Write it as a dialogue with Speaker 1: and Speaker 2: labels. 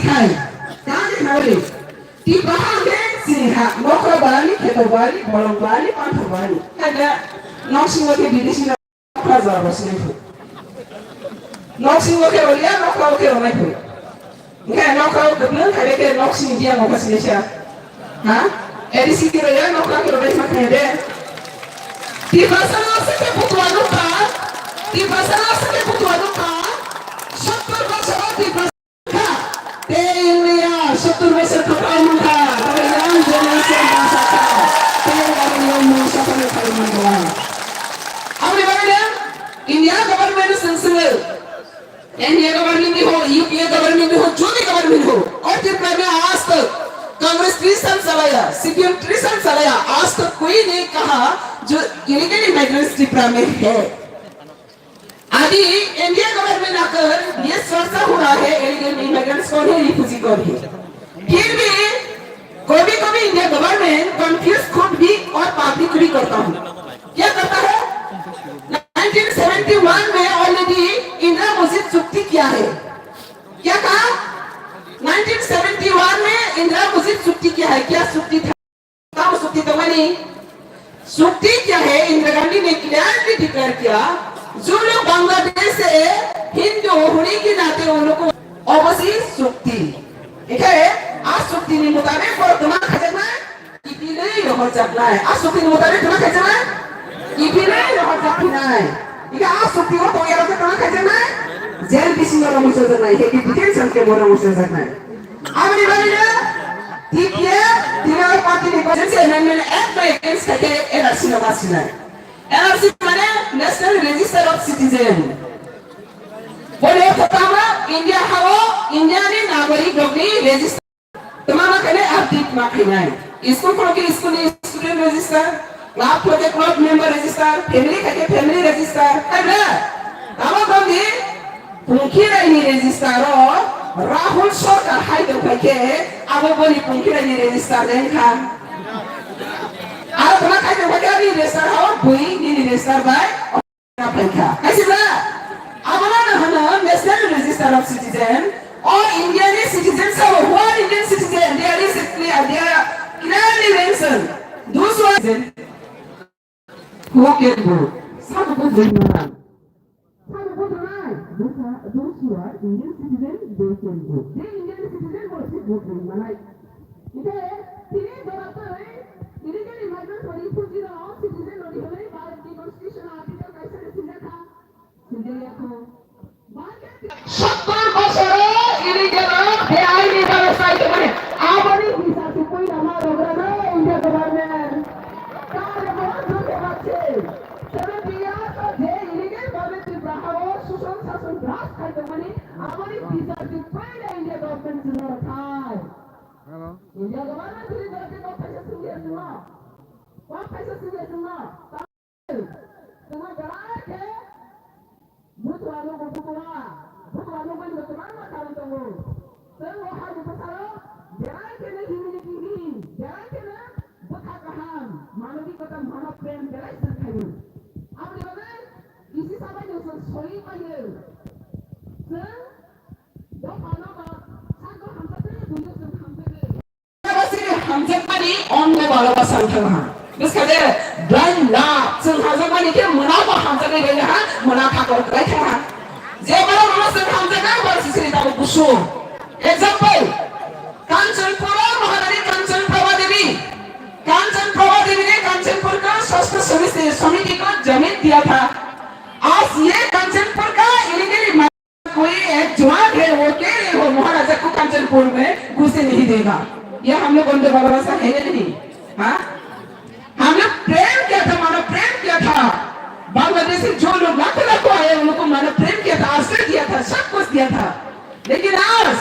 Speaker 1: sikai tadi kali di bahagian sini ha lokal bali keto bali bolong bali pantai bali ada nasi waktu di sini kaza bosnya nasi waktu olia lokal waktu orang itu nggak lokal kebetulan kali ke nasi dia mau kasih siapa ha edisi kira ya lokal kira orang macam ada di bahasa nasi ke putuan lupa di bahasa nasi ke putuan lupa satu bahasa di bahasa Satu besar kepamuka, kalian jangan sembahkan. Tiada yang mengusahakan Kalimantan. Apa namanya? India government sensible. India government भी हो, UPA government भी हो, जो भी government हो, और त्रिपुरा में आज तक कांग्रेस 30 साल चलाया, CPM 30 साल चलाया, आज तक कोई नहीं कहा जो illegal immigrants त्रिपुरा में है. अभी इंडिया गवर्नमेंट आकर ये चर्चा हो रहा है illegal immigrants कौन है, रिफ्यूजी कौन है. फिर भी कभी-कभी इंडिया गवर्नमेंट कंफ्यूज खुद भी और पब्लिक भी करता हूँ. क्या करता है? 1971 में ऑलरेडी इंदिरा मस्जिद चुक्ति किया है. क्या कहा? 1971 में इंदिरा मस्जिद चुक्ति किया है. क्या चुक्ति था? क्या चुक्ति तो नहीं. चुक्ति क्या है? इंदिरा गांधी ने क्लियरली डिक्लेयर किया जो लोग बांग्लादेश से हिंदू होने के नाते उन लोगों को ओवरसीज चुक्ति ठीक है. आज चुक्ति के मुताबिक और तुम्हारा खजाना इपीले यह जगना है. आज चुक्ति के मुताबिक तुम्हारा खजाना इपीले यह जगना है. ठीक है. आज चुक्ति को तो यार तुम्हारा खजाना जेल किसी में रमूस जगना है कि डिटेंशन के मोर रमूस जगना है. अब ये बात है ठीक है. तीनों पार्टी ने कौन से अमेंडमेंट एक्ट में अगेंस्ट करके एनआरसी लगासी है. एनआरसी माने नेशनल रजिस्टर ऑफ सिटीजन. बोले pertama India hawo India ni नागरिक लोगनी रजिस्टर तुम्हारा कहने अपडेट मारना है. इसको करो कि स्कूल स्टूडेंट रजिस्टर, क्लब को के क्लब मेंबर रजिस्टर, फैमिली के फैमिली रजिस्टर है ना. अब हम ये पुंखी रही रजिस्टर और राहुल सरकार हाई तो के अब बोली पुंखी रही रजिस्टर दें खा. अब तुम्हारा कहने वो क्या भी रजिस्टर हो बुई नहीं रजिस्टर बाय अपने खा. ऐसे ना अब ना नेशनल रजिस्टर ऑफ सिटीजन और Indian citizens are who are Indian citizens. They are clearly mentioned. Those who are who can vote. Some vote not. Some vote not. Those who are Indian citizens, they can vote. They Indian citizens vote not. इधर तीन बराबर है. illegal immigrants और refugee और citizen और हमारे भारत की constitution article कैसे लिखा था? सुनिए को. 70 বছরে illegal বেআইনি ব্যবস্থায় মানে আবারই ভিসা কোই আমার ওগরা ইন্ডিয়া গভর্নমেন্ট তার বন্ধুকে আছে তবে বিয়া তো যে illegal ভাবে ব্রাহ্মণ সুশাসন শাসন গ্রাস খাইতে মানে আবারই ভিসা কোই ইন্ডিয়া গভর্নমেন্ট জন্য খায়. হ্যালো ইন্ডিয়া গভর্নমেন্ট যদি বলতে কত পয়সা সুবিধা দিল কত পয়সা সুবিধা দিল তোমার জানা আছে butuh anu kan bagaimana kalau tunggu semua hal besar jangan kena hini jangan kena bukan paham manusia kata mana prem jangan terkait apa dia isi sama yang sesuai aja se dua mana satu hamzah tunjuk hamzah masih hamzah tadi on le bala pasang tengah. Terus kata blind lah, sengaja mana dia menapa hamzah ni dia ha, menapa kau kerja ha. Jika orang sengaja kan baru sisi tahu busuk. Example, Kanchanpura Maharani Kanchanprabha Devi ने कांचनपुर का स्वास्थ्य समिति को जमीन दिया था. आज ये कांचनपुर का इलीगल कोई एक जवान है वो कह रहे हो महाराजा को कांचनपुर में घुसने नहीं देगा. यह हम लोग उनके भरोसा है नहीं. हाँ हम लोग प्रेम किया था, मानव प्रेम किया था. बांग्लादेश से जो लोग लाखों आए उनको मानव प्रेम किया था, आश्रय दिया था, सब कुछ दिया था. लेकिन आज